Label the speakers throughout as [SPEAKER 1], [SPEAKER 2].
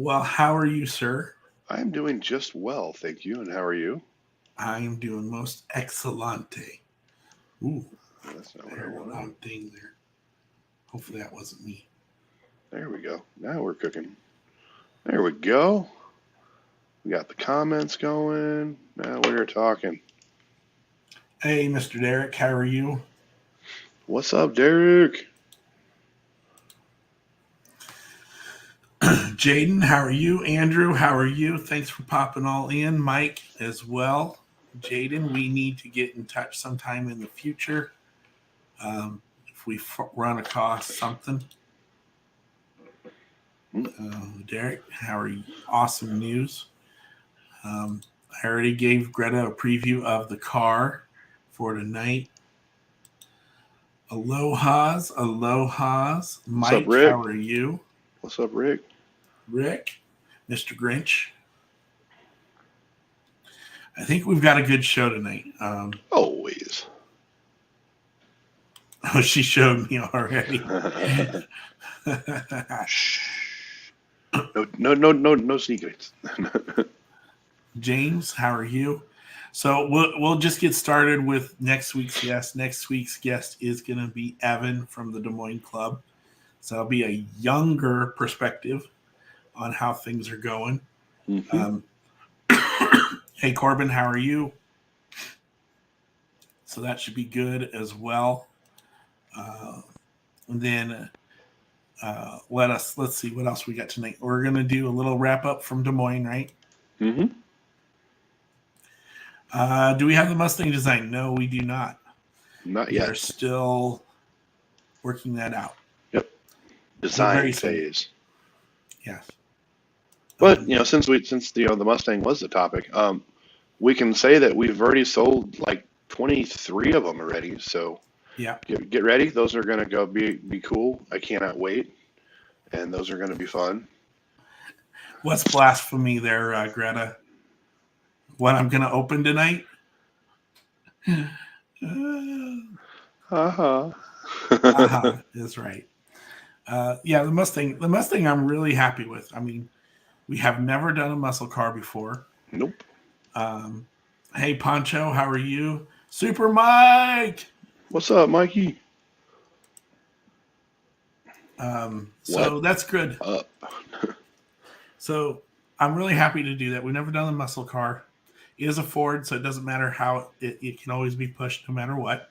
[SPEAKER 1] Well, how are you, sir?
[SPEAKER 2] I'm doing just well, thank you. And how are you?
[SPEAKER 1] I am doing most excellente. Ooh,
[SPEAKER 2] That's not
[SPEAKER 1] I
[SPEAKER 2] what I
[SPEAKER 1] heard a
[SPEAKER 2] wanted.
[SPEAKER 1] loud ding there. Hopefully that wasn't me.
[SPEAKER 2] There we go. Now we're cooking. There we go. We got the comments going. Now we're talking.
[SPEAKER 1] Hey, Mr. Derek, how are you?
[SPEAKER 2] What's up, Derek?
[SPEAKER 1] Jaden, how are you? Andrew, how are you? Thanks for popping all in. Mike as well. Jaden, we need to get in touch sometime in the future if we run across something. Derek, how are you? Awesome news. I already gave Greta a preview of the car for tonight. Aloha's, aloha's.
[SPEAKER 2] What's up,
[SPEAKER 1] Mike,
[SPEAKER 2] Rick?
[SPEAKER 1] how are you?
[SPEAKER 2] What's up, Rick?
[SPEAKER 1] Rick, Mr. Grinch. I think we've got a good show tonight.
[SPEAKER 2] Always.
[SPEAKER 1] Oh, she showed me already.
[SPEAKER 2] Shh. No secrets.
[SPEAKER 1] James, how are you? So we'll just get started with next week's guest. Next week's guest is going to be Evan from the Des Moines Club. So it'll be a younger perspective on how things are going.
[SPEAKER 2] Mm-hmm.
[SPEAKER 1] Hey, Corbin, how are you? So that should be good as well. And then let's see what else we got tonight. We're going to do a little wrap up from Des Moines, right?
[SPEAKER 2] Mm-hmm.
[SPEAKER 1] Do we have the Mustang design? No, we do not.
[SPEAKER 2] Not
[SPEAKER 1] yet.
[SPEAKER 2] yet.
[SPEAKER 1] We're still working that out.
[SPEAKER 2] Yep. Design phase.
[SPEAKER 1] Yes.
[SPEAKER 2] But since the Mustang was the topic, we can say that we've already sold like 23 of them already. So
[SPEAKER 1] yeah,
[SPEAKER 2] get ready. Those are gonna go be cool. I cannot wait, and those are gonna be fun.
[SPEAKER 1] What's blasphemy there, Greta? What I'm gonna open tonight? Is right. Yeah, the Mustang I'm really happy with. I mean, we have never done a muscle car before.
[SPEAKER 2] Nope.
[SPEAKER 1] Hey, Poncho, how are you? Super Mike!
[SPEAKER 2] What's up, Mikey?
[SPEAKER 1] So that's good.
[SPEAKER 2] Up.
[SPEAKER 1] So I'm really happy to do that. We've never done a muscle car. It is a Ford, so it doesn't matter how it can always be pushed no matter what.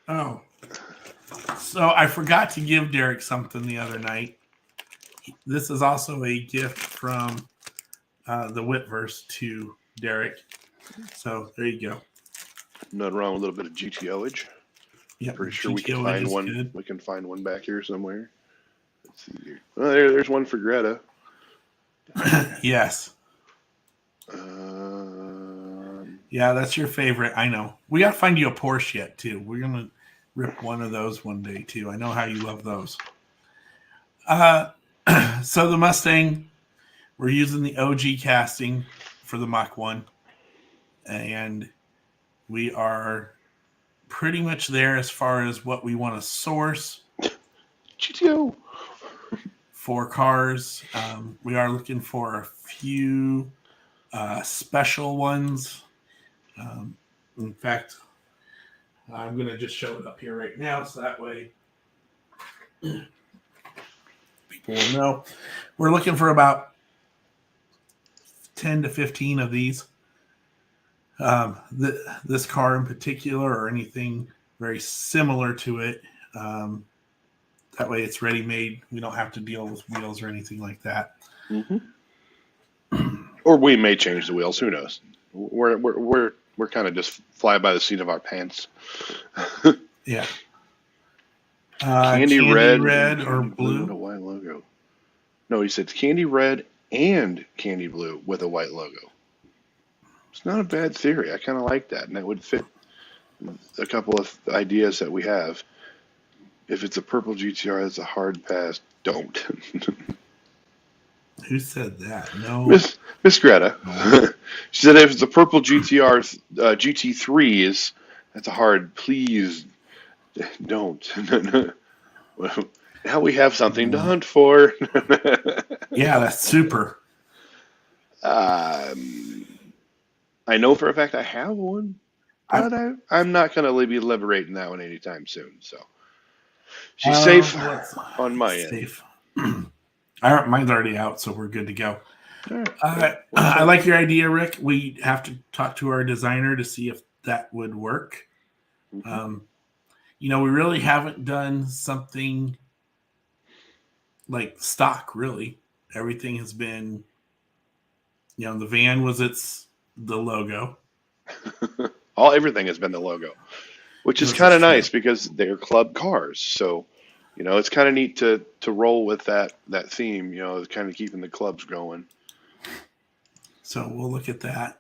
[SPEAKER 1] Oh. So I forgot to give Derek something the other night. This is also a gift from the Whitverse to Derek. So there you go.
[SPEAKER 2] Nothing wrong with a little bit of GTO-age.
[SPEAKER 1] Yeah,
[SPEAKER 2] pretty sure we can find one. Good. We can find one back here somewhere. Let's see here. Well, there's one for Greta.
[SPEAKER 1] Yes. Yeah, that's your favorite. I know. We got to find you a Porsche yet too. We're gonna rip one of those one day too. I know how you love those. So the Mustang, we're using the OG casting for the Mach 1, and we are pretty much there as far as what we want to source.
[SPEAKER 2] GTO.
[SPEAKER 1] For cars. We are looking for a few special ones. In fact, I'm going to just show it up here right now so that way people will know. We're looking for about 10 to 15 of these. This car in particular or anything very similar to it. That way it's ready-made. We don't have to deal with wheels or anything like that.
[SPEAKER 2] Mm-hmm. Or we may change the wheels. Who knows? We're kind of just fly by the seat of our pants.
[SPEAKER 1] Yeah.
[SPEAKER 2] Candy red
[SPEAKER 1] or blue
[SPEAKER 2] with a white logo. No, he said candy red and candy blue with a white logo. It's not a bad theory. I kind of like that, and that would fit a couple of ideas that we have. If it's a purple GTR, that's a hard pass. Don't.
[SPEAKER 1] Who said that? No.
[SPEAKER 2] Miss Greta. No. She said if it's a purple GTR, GT3 that's a hard. Please don't. Well, now we have something to hunt for.
[SPEAKER 1] Yeah, that's super.
[SPEAKER 2] um, I know for a fact I have one,
[SPEAKER 1] I,
[SPEAKER 2] but I'm not going to be liberating that one anytime soon. So she's safe
[SPEAKER 1] let's
[SPEAKER 2] on my end.
[SPEAKER 1] safe. Mine's already out, so we're good to go.
[SPEAKER 2] All right. Well,
[SPEAKER 1] I like your idea, Rick. We have to talk to our designer to see if that would work.
[SPEAKER 2] Mm-hmm.
[SPEAKER 1] We really haven't done something like stock, really. Everything has been, the van was the logo.
[SPEAKER 2] Everything has been the logo, which is
[SPEAKER 1] This
[SPEAKER 2] kind
[SPEAKER 1] is
[SPEAKER 2] of
[SPEAKER 1] true.
[SPEAKER 2] nice because they're club cars. So, it's kind of neat to roll with that theme. Kind of keeping the clubs going.
[SPEAKER 1] So we'll look at that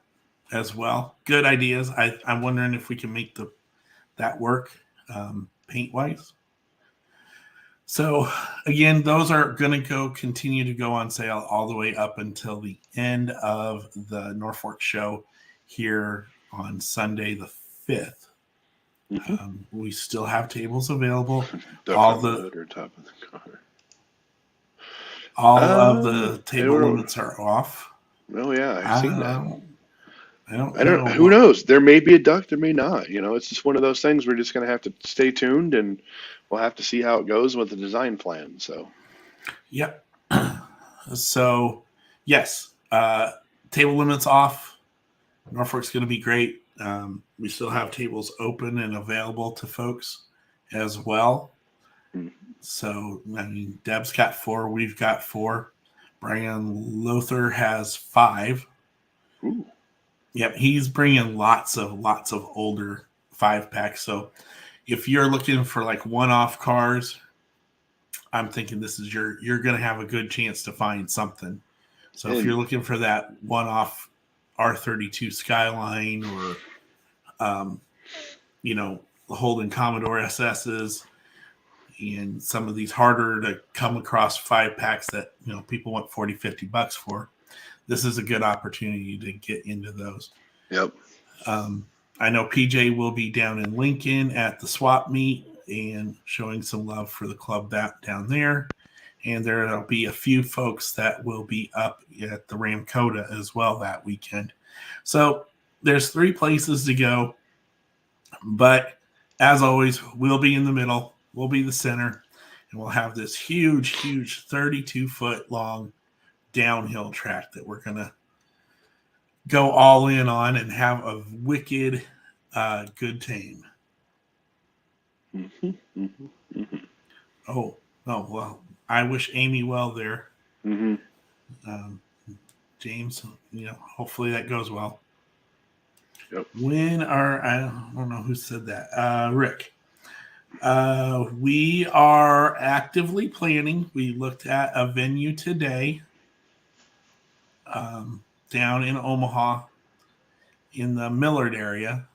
[SPEAKER 1] as well. Good ideas. I'm wondering if we can make that work paint wise. So again, those are going to continue to go on sale all the way up until the end of the Norfolk show here on Sunday the 5th.
[SPEAKER 2] Mm-hmm.
[SPEAKER 1] We still have tables available.
[SPEAKER 2] The
[SPEAKER 1] all
[SPEAKER 2] front
[SPEAKER 1] the
[SPEAKER 2] hood or top of the car.
[SPEAKER 1] all of the
[SPEAKER 2] I
[SPEAKER 1] table
[SPEAKER 2] don't know.
[SPEAKER 1] limits are off.
[SPEAKER 2] Oh yeah, I've seen that.
[SPEAKER 1] I don't
[SPEAKER 2] I don't.
[SPEAKER 1] know.
[SPEAKER 2] Who knows? There may be a duck. There may not. It's just one of those things. We're just going to have to stay tuned, and we'll have to see how it goes with the design plan. So.
[SPEAKER 1] Yep. So, yes, table limits off. Norfolk's going to be great. We still have tables open and available to folks as well.
[SPEAKER 2] Mm-hmm.
[SPEAKER 1] So, Deb's got 4. We've got 4. Brian Lothar has 5.
[SPEAKER 2] Ooh.
[SPEAKER 1] Yep, he's bringing lots of older 5-packs. So, if you're looking for like one-off cars, I'm thinking this is you're going to have a good chance to find something. So if you're looking for that one-off R32 Skyline or, Holden Commodore SSs and some of these harder to come across 5-packs that, people want $40-$50 for, this is a good opportunity to get into those.
[SPEAKER 2] Yep.
[SPEAKER 1] I know PJ will be down in Lincoln at the swap meet and showing some love for the club down there. And there'll be a few folks that will be up at the Ramcota as well that weekend. So there's 3 places to go. But as always, we'll be in the middle. We'll be the center. And we'll have this huge 32-foot long downhill track that we're going to go all in on and have a wicked good time.
[SPEAKER 2] Mm-hmm. Mm-hmm. Mm-hmm.
[SPEAKER 1] Oh, well, I wish Amy well there.
[SPEAKER 2] Mm-hmm.
[SPEAKER 1] James, hopefully that goes well.
[SPEAKER 2] Yep.
[SPEAKER 1] I don't know who said that. Rick. We are actively planning. We looked at a venue today down in Omaha in the Millard area.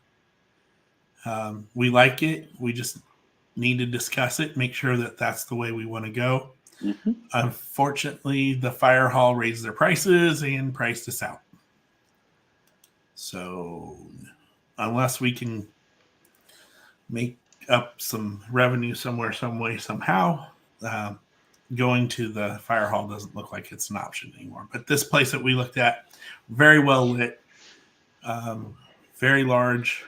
[SPEAKER 1] We like it. We just need to discuss it, make sure that that's the way we want to go.
[SPEAKER 2] Mm-hmm.
[SPEAKER 1] Unfortunately, the fire hall raised their prices and priced us out. So unless we can make up some revenue somewhere, some way, somehow, going to the fire hall doesn't look like it's an option anymore. But this place that we looked at, very well lit, very large,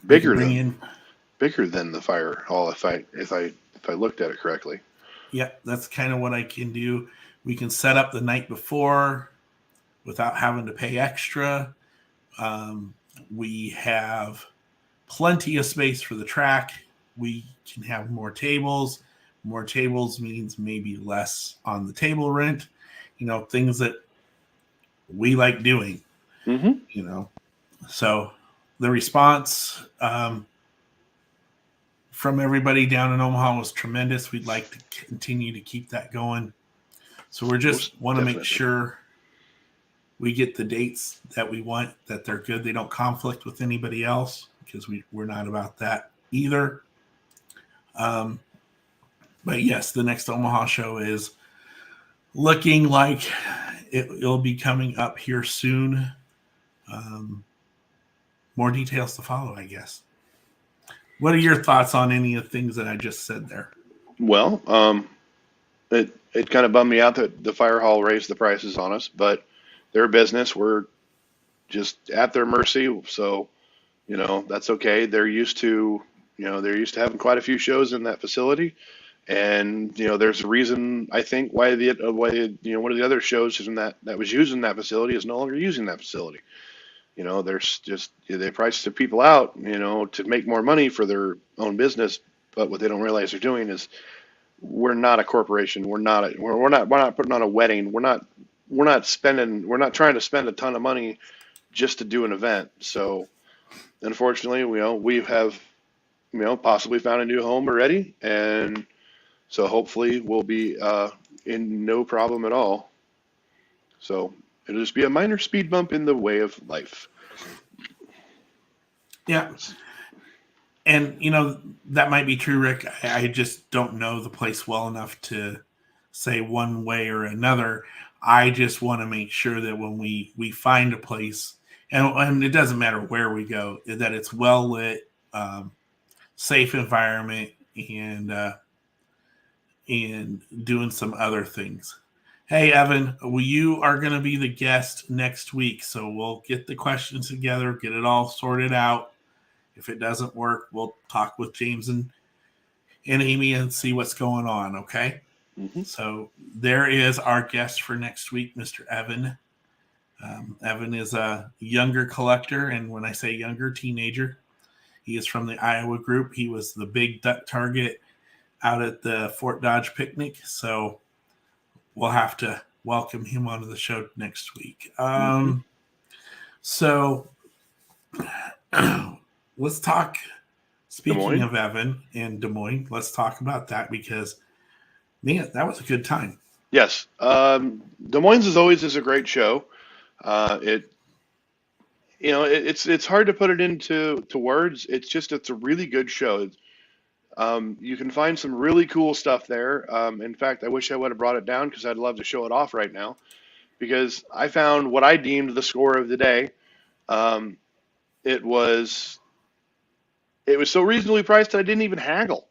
[SPEAKER 2] bigger than the fire hall. If I looked at it correctly.
[SPEAKER 1] Yeah, that's kind of what I can do. We can set up the night before without having to pay extra. We have plenty of space for the track. We can have more tables. More tables means maybe less on the table rent. Things that we like doing.
[SPEAKER 2] Mm-hmm.
[SPEAKER 1] So the response from everybody down in Omaha was tremendous. We'd like to continue to keep that going. So we're just want to make sure we get the dates that we want, that they're good. They don't conflict with anybody else because we're not about that either. But yes, the next Omaha show is looking like it'll be coming up here soon. More details to follow, I guess. What are your thoughts on any of the things that I just said there?
[SPEAKER 2] Well, it kind of bummed me out that the fire hall raised the prices on us, but their business, we're just at their mercy. So, that's okay. They're used to having quite a few shows in that facility. And, there's a reason, I think, one of the other shows that was used in that facility is no longer using that facility. There's just, they price the people out, to make more money for their own business. But what they don't realize they're doing is we're not a corporation. We're not putting on a wedding. We're not trying to spend a ton of money just to do an event. So unfortunately, we have, possibly found a new home already. And so hopefully we'll be in no problem at all. So it'll just be a minor speed bump in the way of life.
[SPEAKER 1] Yeah. And, that might be true, Rick. I just don't know the place well enough to say one way or another. I just want to make sure that when we find a place, and it doesn't matter where we go, that it's well lit, safe environment, and doing some other things. Hey, Evan, you are going to be the guest next week, so we'll get the questions together, get it all sorted out. If it doesn't work, we'll talk with James and Amy and see what's going on, okay?
[SPEAKER 2] Mm-hmm.
[SPEAKER 1] So there is our guest for next week, Mr. Evan. Evan is a younger collector, and when I say younger, teenager. He is from the Iowa group. He was the big duck target out at the Fort Dodge picnic, so we'll have to welcome him onto the show next week. So let's talk. Speaking of Evan and Des Moines, let's talk about that because, man, that was a good time.
[SPEAKER 2] Yes. Des Moines is a great show. It's hard to put it into words. It's a really good show. You can find some really cool stuff there. In fact, I wish I would have brought it down because I'd love to show it off right now because I found what I deemed the score of the day. It was so reasonably priced that I didn't even haggle.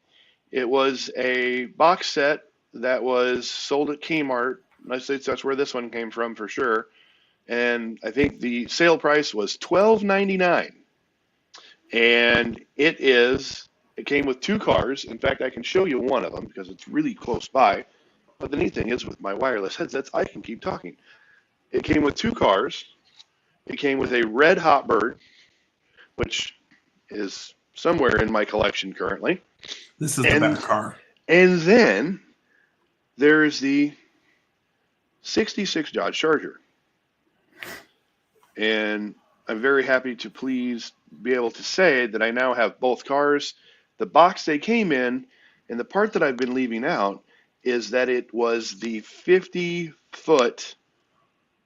[SPEAKER 2] It was a box set that was sold at Kmart. That's where this one came from for sure. And I think the sale price was $12.99. And it came with 2 cars. In fact, I can show you one of them because it's really close by. But the neat thing is with my wireless headsets, I can keep talking. It came with 2 cars. It came with a red Hot Bird, which is somewhere in my collection currently.
[SPEAKER 1] This is the better car.
[SPEAKER 2] And then there's the 66 Dodge Charger. And I'm very happy to please be able to say that I now have both cars. The box they came in, and the part that I've been leaving out is that it was the 50-foot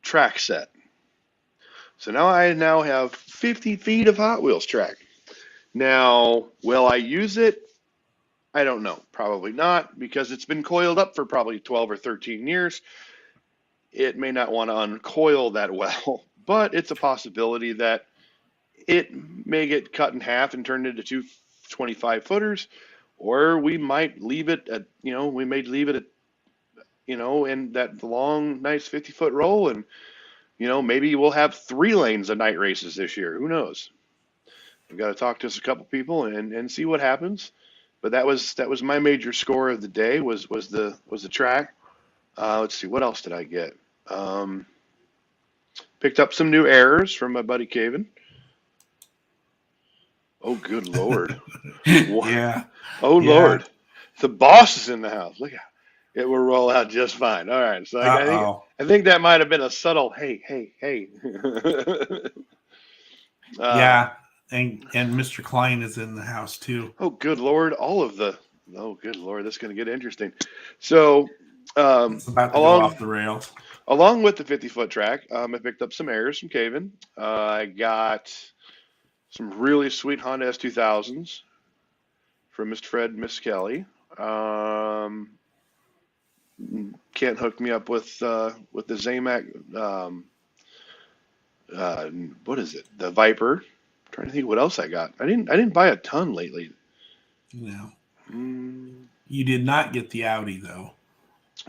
[SPEAKER 2] track set. So now I have 50 feet of Hot Wheels track. Now, will I use it? I don't know. Probably not, because it's been coiled up for probably 12 or 13 years. It may not want to uncoil that well, but it's a possibility that it may get cut in half and turned into 2 25-footers, or we might leave it at, in that long, nice 50-foot roll, and, maybe we'll have 3 lanes of night races this year. Who knows? I've got to talk to a couple people and see what happens. But that was my major score of the day was the track. Let's see, what else did I get? Picked up some new errors from my buddy Caven. Oh, good Lord.
[SPEAKER 1] Yeah.
[SPEAKER 2] Oh, yeah. Lord. The boss is in the house. Look out. It will roll out just fine. All right. So I think that might have been a subtle, hey.
[SPEAKER 1] Yeah. And Mr. Klein is in the house too.
[SPEAKER 2] Oh, good Lord. Oh, good Lord. That's going to get interesting. So,
[SPEAKER 1] it's about to go off the rails.
[SPEAKER 2] Along with the 50-foot track, I picked up some errors from Caven. I got some really sweet Honda S2000s from Mr. Fred and Miss Kelly. Can't hook me up with the Zamac. What is it? The Viper. I'm trying to think what else I got. I didn't buy a ton lately.
[SPEAKER 1] No. You did not get the Audi though.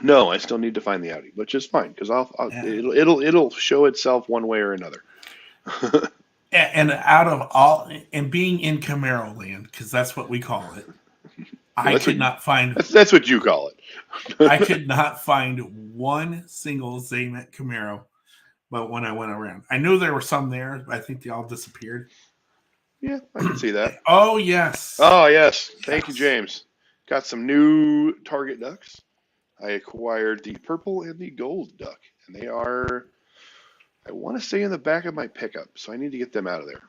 [SPEAKER 2] No, I still need to find the Audi, which is fine because
[SPEAKER 1] Yeah.
[SPEAKER 2] it'll show itself one way or another.
[SPEAKER 1] And out of all, and being in Camaro land, because that's what we call it,
[SPEAKER 2] Well,
[SPEAKER 1] I could not find.
[SPEAKER 2] that's what you call
[SPEAKER 1] I
[SPEAKER 2] it.
[SPEAKER 1] could not find one single Zamet Camaro. But when I went around, I knew there were some there, but I think they all disappeared.
[SPEAKER 2] Yeah, I can see that.
[SPEAKER 1] Oh yes.
[SPEAKER 2] Oh yes, thank you, James. Got some new Target ducks. I acquired the purple and the gold duck, and they are, I want to say, in the back of my pickup, so I need to get them out of there.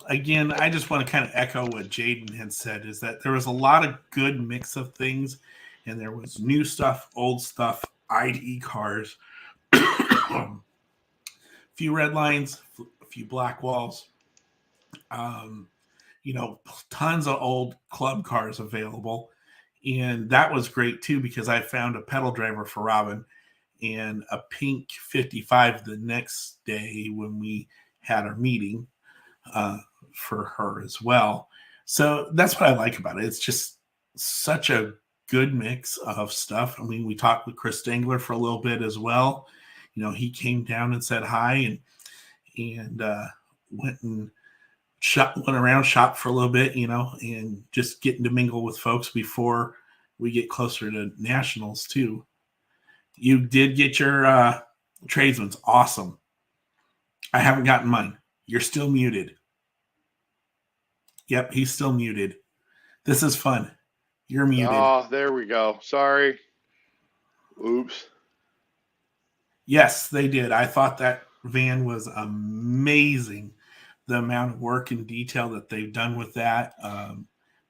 [SPEAKER 1] Again, I just want to kind of echo what Jaden had said, is that there was a lot of good mix of things, and there was new stuff, old stuff, ID cars, a few red lines, a few black walls, um, tons of old club cars available. And that was great too, because I found a pedal driver for Robin and a pink 55 the next day when we had our meeting for her as well. So that's what I like about it. It's just such a good mix of stuff. I mean, we talked with Chris Dangler for a little bit as well. He came down and said hi and went and went around, shopped for a little bit, and just getting to mingle with folks before we get closer to nationals too. You did get your tradesman's. Awesome. I haven't gotten mine. You're still muted. Yep, he's still muted. This is fun. You're muted.
[SPEAKER 2] Oh, there we go. Sorry. Oops.
[SPEAKER 1] Yes, they did. I thought that van was amazing. The amount of work and detail that they've done with that.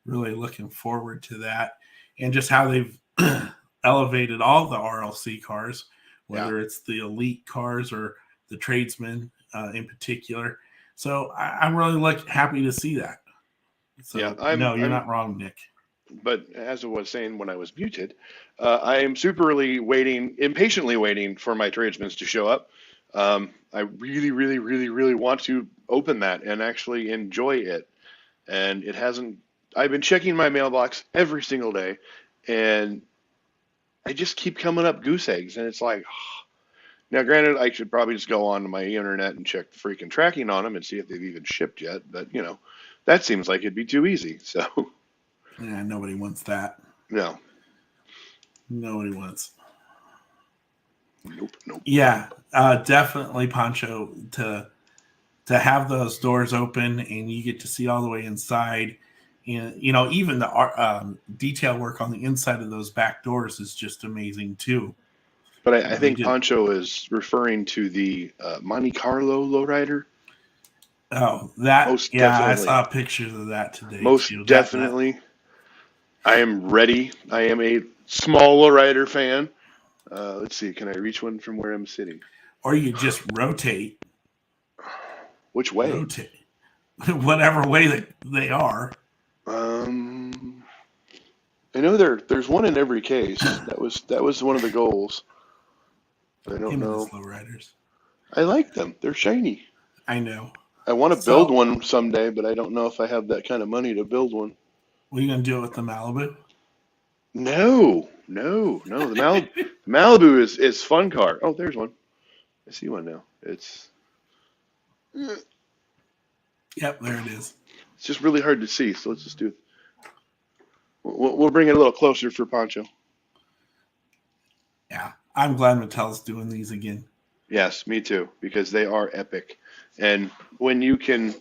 [SPEAKER 1] Really looking forward to that. And just how they've elevated all the RLC cars, whether it's the elite cars or the tradesmen in particular. So I'm really happy to see that. So, you're not wrong, Nick.
[SPEAKER 2] But as I was saying when I was muted, I am impatiently waiting for my tradesmen to show up. I really, really, really, really want to open that and actually enjoy it. And it hasn't. I've been checking my mailbox every single day, and I just keep coming up goose eggs. And it's like, now granted, I should probably just go on to my internet and check the freaking tracking on them and see if they've even shipped yet. But that seems like it'd be too easy. So.
[SPEAKER 1] Yeah, nobody wants that.
[SPEAKER 2] No.
[SPEAKER 1] Nobody wants.
[SPEAKER 2] Nope.
[SPEAKER 1] Yeah, definitely, Pancho, to have those doors open and you get to see all the way inside. And, even the detail work on the inside of those back doors is just amazing, too.
[SPEAKER 2] But I think Pancho is referring to the Monte Carlo lowrider.
[SPEAKER 1] Oh, that, I saw pictures of that today.
[SPEAKER 2] Most definitely. I am ready. I am a small lowrider fan. Let's see. Can I reach one from where I'm sitting?
[SPEAKER 1] Or you just rotate.
[SPEAKER 2] Which way?
[SPEAKER 1] Rotate. Whatever way that they are.
[SPEAKER 2] I know there's one in every case. That was one of the goals. I don't know.
[SPEAKER 1] Lowriders.
[SPEAKER 2] I like them. They're shiny.
[SPEAKER 1] I know.
[SPEAKER 2] I want to build one someday, but I don't know if I have that kind of money to build one.
[SPEAKER 1] What are you going to do with the Malibu?
[SPEAKER 2] No. The Malibu is fun car. Oh, there's one. I see one now. It's.
[SPEAKER 1] Yep, there it is.
[SPEAKER 2] It's just really hard to see, so let's just do it. We'll bring it a little closer for Pancho.
[SPEAKER 1] Yeah, I'm glad Mattel's doing these again.
[SPEAKER 2] Yes, me too, because they are epic. And when you can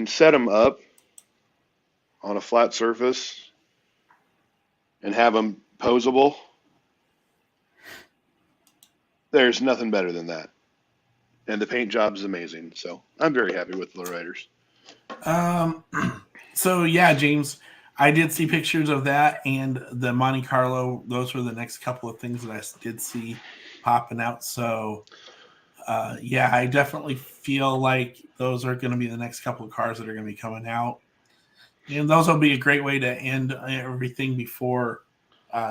[SPEAKER 2] set them up on a flat surface and have them posable, there's nothing better than that. And the paint job is amazing, so I'm very happy with the lowriders.
[SPEAKER 1] So yeah, James, I did see pictures of that and the Monte Carlo. Those were the next couple of things that I did see popping out. So yeah, I definitely feel like those are going to be the next couple of cars that are going to be coming out. And those will be a great way to end everything before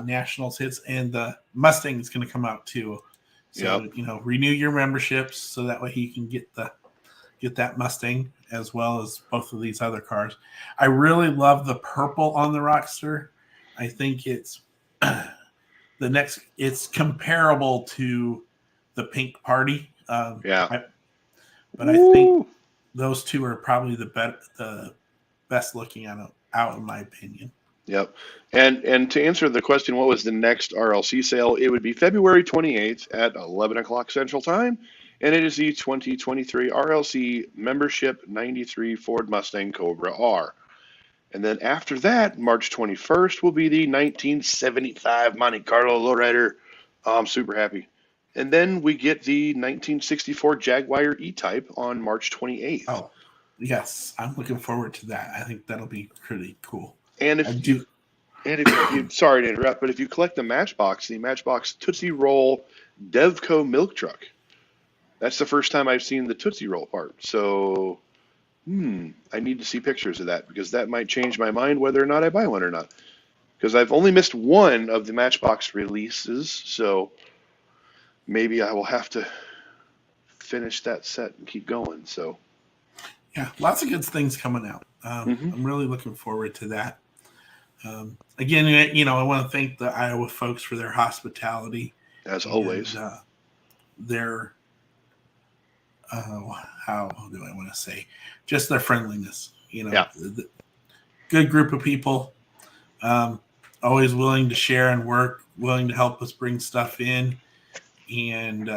[SPEAKER 1] Nationals hits. And the Mustang is going to come out too. So, renew your memberships so that way you can get the get that Mustang as well as both of these other cars. I really love the purple on the Roadster. I think it's it's comparable to the pink Party.
[SPEAKER 2] Yeah.
[SPEAKER 1] But I think those two are probably the best looking out in my opinion.
[SPEAKER 2] Yep. And to answer the question, what was the next RLC sale? It would be February 28th at 11 o'clock Central Time. And it is the 2023 RLC Membership 93 Ford Mustang Cobra R. And then after that, March 21st will be the 1975 Monte Carlo Lowrider. Oh, I'm super happy. And then we get the 1964 Jaguar E-Type on March 28th.
[SPEAKER 1] Oh, yes. I'm looking forward to that. I think that'll be pretty cool.
[SPEAKER 2] And if you, sorry to interrupt, but if you collect the Matchbox Tootsie Roll Devco milk truck, that's the first time I've seen the Tootsie Roll part. So, I need to see pictures of that because that might change my mind whether or not I buy one or not. Because I've only missed one of the Matchbox releases, so maybe I will have to finish that set and keep going. So,
[SPEAKER 1] yeah, lots of good things coming out. I'm really looking forward to that. Again, I want to thank the Iowa folks for their hospitality.
[SPEAKER 2] As always.
[SPEAKER 1] Their, how do I want to say, just their friendliness. The good group of people, always willing to share and work, willing to help us bring stuff in, and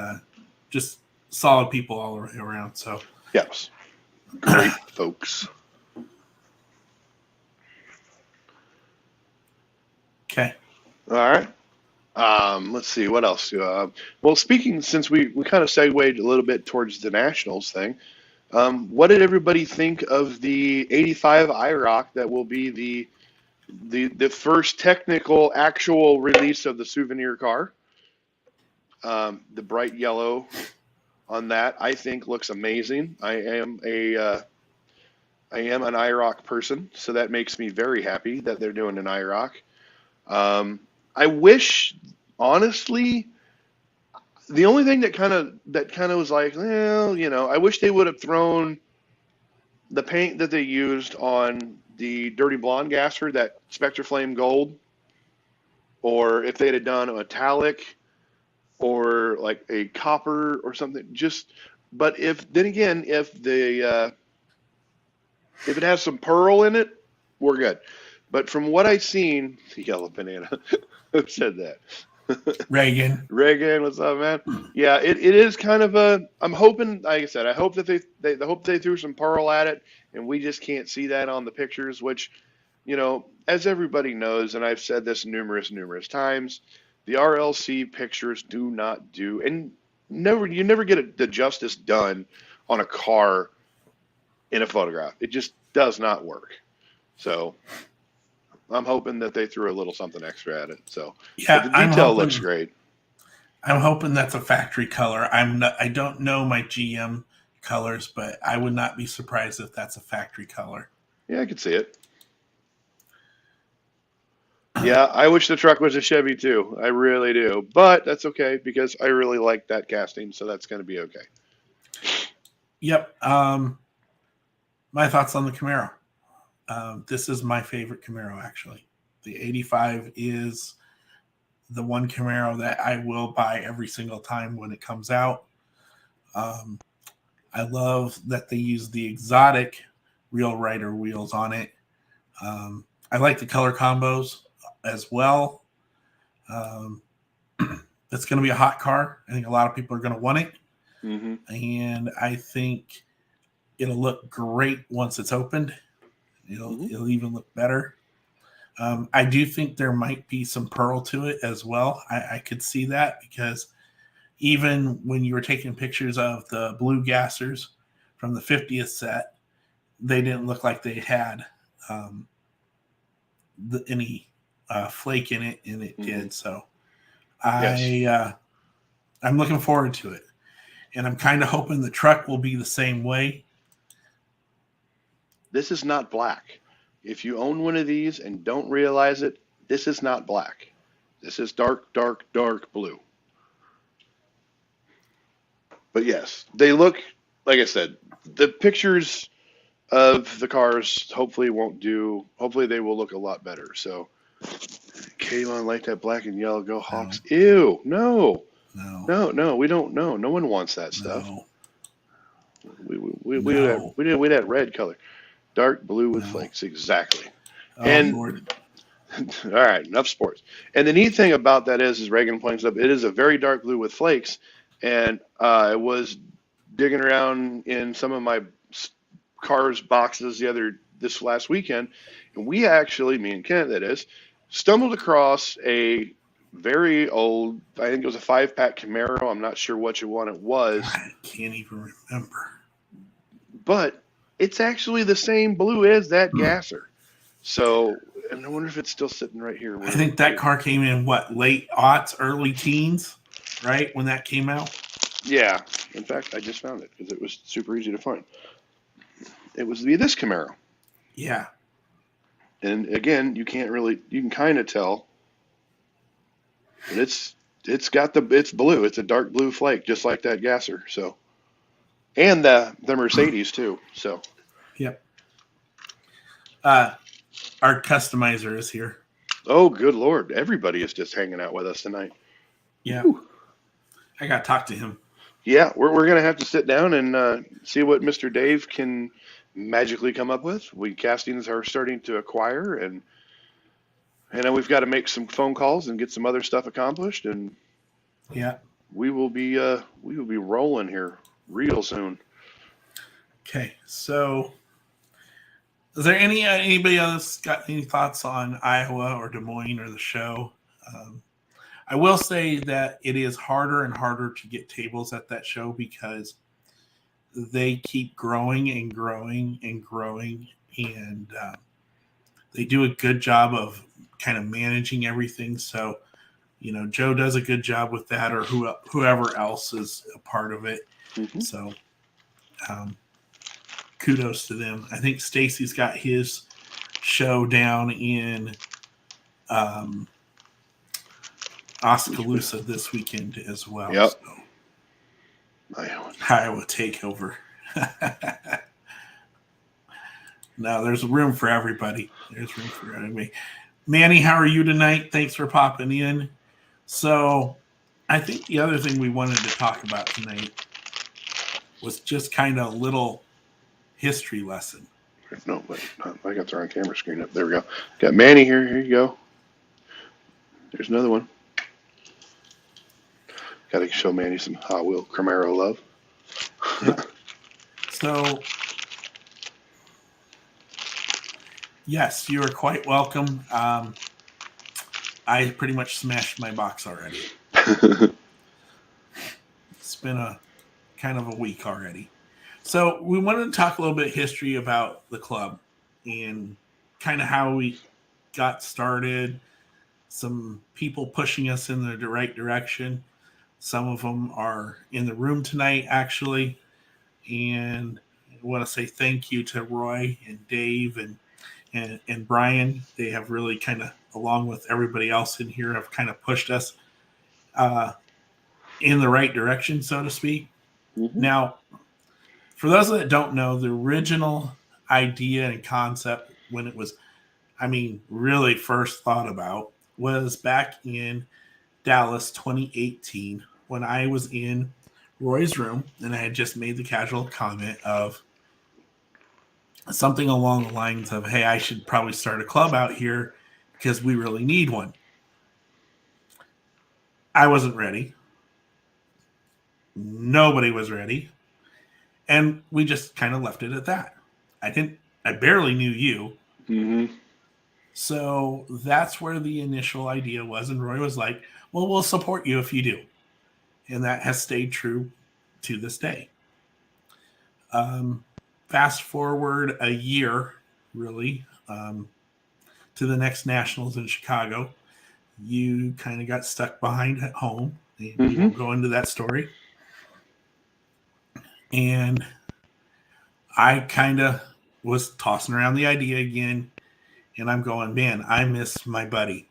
[SPEAKER 1] just solid people all around. So,
[SPEAKER 2] yes, great folks.
[SPEAKER 1] Okay.
[SPEAKER 2] All right. Let's see what else. Well, since we kind of segued a little bit towards the Nationals thing, what did everybody think of the '85 IROC that will be the first technical actual release of the souvenir car? The bright yellow on that I think looks amazing. I am an IROC person, so that makes me very happy that they're doing an IROC. I wish, honestly, the only thing that kind of was like, well, I wish they would have thrown the paint that they used on the Dirty Blonde gasser, that Spectre Flame Gold, or if they'd have done a metallic or like a copper or something. But if it has some pearl in it, we're good. But from what I've seen, Yellow Banana, who said that?
[SPEAKER 1] Reagan,
[SPEAKER 2] what's up, man? Yeah, it is kind of I'm hoping, like I said, I hope that they threw some pearl at it, and we just can't see that on the pictures. Which, as everybody knows, and I've said this numerous times, the RLC pictures do not do, and you never get the justice done on a car in a photograph. It just does not work. So I'm hoping that they threw a little something extra at it. So
[SPEAKER 1] yeah,
[SPEAKER 2] the detail looks great.
[SPEAKER 1] I'm hoping that's a factory color. I don't know my GM colors, but I would not be surprised if that's a factory color.
[SPEAKER 2] Yeah, I could see it. Yeah, I wish the truck was a Chevy too. I really do. But that's okay because I really like that casting, so that's going to be okay.
[SPEAKER 1] Yep. My thoughts on the Camaro. This is my favorite Camaro, actually. The 85 is the one Camaro that I will buy every single time when it comes out. I love that they use the exotic Real Rider wheels on it. I like the color combos as well. It's going to be a hot car. I think a lot of people are going to want it.
[SPEAKER 2] Mm-hmm.
[SPEAKER 1] And I think it'll look great once it's opened. It'll even look better. I do think there might be some pearl to it as well. I could see that because even when you were taking pictures of the blue gassers from the 50th set, they didn't look like they had any flake in it, and it did. So I'm looking forward to it. And I'm kind of hoping the truck will be the same way.
[SPEAKER 2] This is not black. If you own one of these and don't realize it, this is not black. This is dark, dark, dark blue. But yes, they look like I said, the pictures of the cars hopefully won't do. Hopefully they will look a lot better. So, Kayvon, like that black and yellow, go
[SPEAKER 1] No,
[SPEAKER 2] Hawks. Ew, no,
[SPEAKER 1] no,
[SPEAKER 2] no, no, we don't know. No one wants that stuff.
[SPEAKER 1] no,
[SPEAKER 2] We do that.
[SPEAKER 1] no,
[SPEAKER 2] We do that red color, dark blue with
[SPEAKER 1] no.
[SPEAKER 2] flakes, exactly.
[SPEAKER 1] Oh
[SPEAKER 2] And
[SPEAKER 1] Lord.
[SPEAKER 2] all right, enough sports. And the neat thing about that is Reagan points up, it is a very dark blue with flakes. And I was digging around in some of my cars boxes this last weekend, and we actually, me and Kent, that is, stumbled across a very old, I think it was a 5-pack Camaro. I'm not sure which one it was,
[SPEAKER 1] I can't even remember.
[SPEAKER 2] but it's actually the same blue as that gasser. So, and I wonder if it's still sitting right here.
[SPEAKER 1] I think that car came in what, late aughts, early teens, right? When that came out.
[SPEAKER 2] Yeah. In fact, I just found it because it was super easy to find. It was this Camaro.
[SPEAKER 1] Yeah.
[SPEAKER 2] And again, you can kind of tell, but it's blue. It's a dark blue flake, just like that gasser. So, and the Mercedes too. So,
[SPEAKER 1] Yep. Our customizer is here.
[SPEAKER 2] oh, good Lord. Everybody is just hanging out with us tonight.
[SPEAKER 1] Yeah.
[SPEAKER 2] Whew.
[SPEAKER 1] I got to talk to him.
[SPEAKER 2] Yeah, we're going to have to sit down and see what Mr. Dave can magically come up with. Castings are starting to acquire, and then we've got to make some phone calls and get some other stuff accomplished, and
[SPEAKER 1] Yeah.
[SPEAKER 2] we will be rolling here real soon.
[SPEAKER 1] Okay. So, is there anybody else got any thoughts on Iowa or Des Moines or the show? I will say that it is harder and harder to get tables at that show because they keep growing and growing and growing, and they do a good job of kind of managing everything. So, Joe does a good job with that, or whoever else is a part of it.
[SPEAKER 2] Mm-hmm.
[SPEAKER 1] So, kudos to them. I think Stacy's got his show down in Oskaloosa this weekend as well.
[SPEAKER 2] Yep.
[SPEAKER 1] So.
[SPEAKER 2] Iowa
[SPEAKER 1] takeover. No, there's room for everybody. There's room for everybody. Manny, how are you tonight? Thanks for popping in. So, I think the other thing we wanted to talk about tonight was just kind of a little history lesson.
[SPEAKER 2] No, but I got the wrong camera screen up. There we go. Got Manny here. Here you go. There's another one. Got to show Manny some Hot Wheel Camaro love.
[SPEAKER 1] Yep. So, yes, you are quite welcome. I pretty much smashed my box already. It's been a kind of a week already. So we wanted to talk a little bit history about the club and kind of how we got started, some people pushing us in the right direction. Some of them are in the room tonight, actually. And I want to say thank you to Roy and Dave and Brian. They have really kind of, along with everybody else in here, have kind of pushed us in the right direction, so to speak.
[SPEAKER 2] Mm-hmm.
[SPEAKER 1] Now, for those that don't know, the original idea and concept when it was, really first thought about was back in Dallas 2018 when I was in Roy's room and I had just made the casual comment of something along the lines of, hey, I should probably start a club out here because we really need one. I wasn't ready. Nobody was ready. And we just kind of left it at that. I barely knew you.
[SPEAKER 2] Mm-hmm.
[SPEAKER 1] So that's where the initial idea was. And Roy was like, well, we'll support you if you do. And that has stayed true to this day. Fast forward a year, really, to the next Nationals in Chicago. You kind of got stuck behind at home. And we won't go into that story. And I kind of was tossing around the idea again. And I'm going, man, I miss my buddy,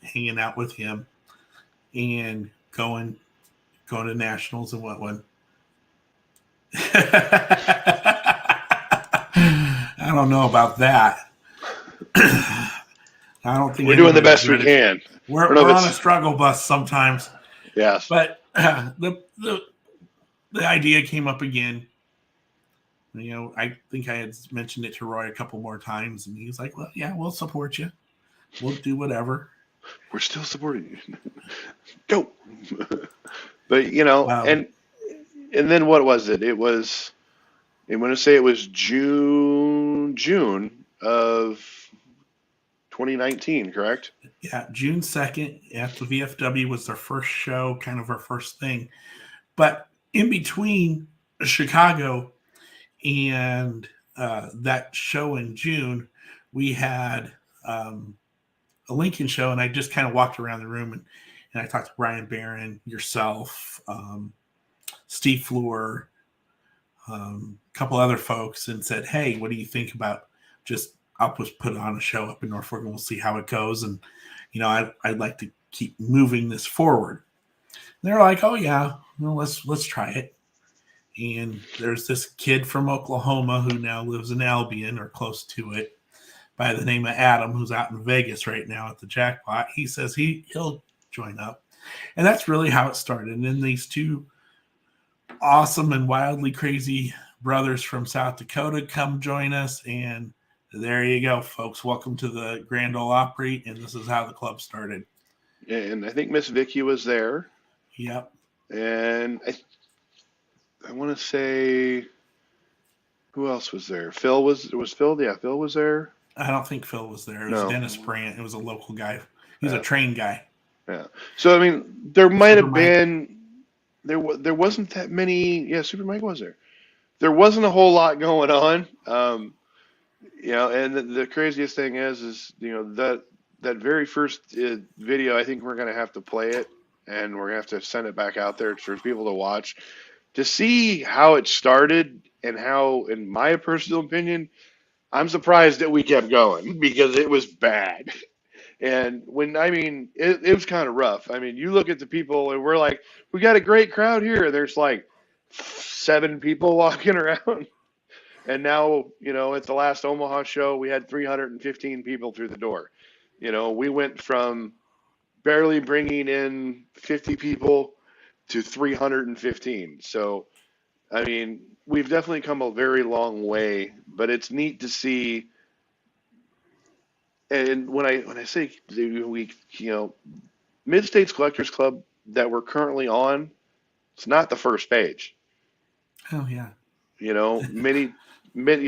[SPEAKER 1] hanging out with him and going to Nationals and whatnot. I don't know about that. I don't think
[SPEAKER 2] We're doing the
[SPEAKER 1] anybody's
[SPEAKER 2] best we
[SPEAKER 1] ready.
[SPEAKER 2] can.
[SPEAKER 1] We're on a struggle bus sometimes.
[SPEAKER 2] Yes.
[SPEAKER 1] But the idea came up again. I think I had mentioned it to Roy a couple more times, and he's like, "Well, yeah, we'll support you. We'll do whatever.
[SPEAKER 2] We're still supporting you. Go." But and then what was it? It was. I'm going to say it was June of 2019, correct?
[SPEAKER 1] Yeah, June 2nd at the VFW was their first show, kind of our first thing. But in between Chicago and that show in June, we had a Lincoln show, and I just kind of walked around the room and I talked to Brian Barron, yourself, Steve Fleur, a couple other folks, and said, "Hey, what do you think about I'll just put on a show up in Norfolk and we'll see how it goes. And, I'd like to keep moving this forward." And they're like, "Oh yeah, well, let's try it." And there's this kid from Oklahoma who now lives in Albion or close to it by the name of Adam, who's out in Vegas right now at the Jackpot. He says he'll join up. And that's really how it started. And then these two awesome and wildly crazy brothers from South Dakota come join us, and there you go, folks. Welcome to the Grand Ole Opry, and this is how the club started.
[SPEAKER 2] And I think Miss Vicky was there.
[SPEAKER 1] Yep.
[SPEAKER 2] And I want to say, who else was there? Phil was Phil? Yeah, Phil was there.
[SPEAKER 1] I don't think Phil was there. It was Dennis Brandt. It was a local guy. He's a train guy.
[SPEAKER 2] Yeah. So I mean, there might have been there wasn't that many. Yeah, Super Mike was there. There wasn't a whole lot going on. And the craziest thing is that very first video, I think we're going to have to play it, and we're going to have to send it back out there for people to watch to see how it started and how, in my personal opinion, I'm surprised that we kept going because it was bad. And it was kind of rough. I mean, you look at the people and we're like, we got a great crowd here. There's like 7 people walking around. And now, at the last Omaha show, we had 315 people through the door. We went from barely bringing in 50 people to 315. So, I mean, we've definitely come a very long way, but it's neat to see. And when I say we, Mid-States Collectors Club that we're currently on, it's not the first page.
[SPEAKER 1] Oh yeah.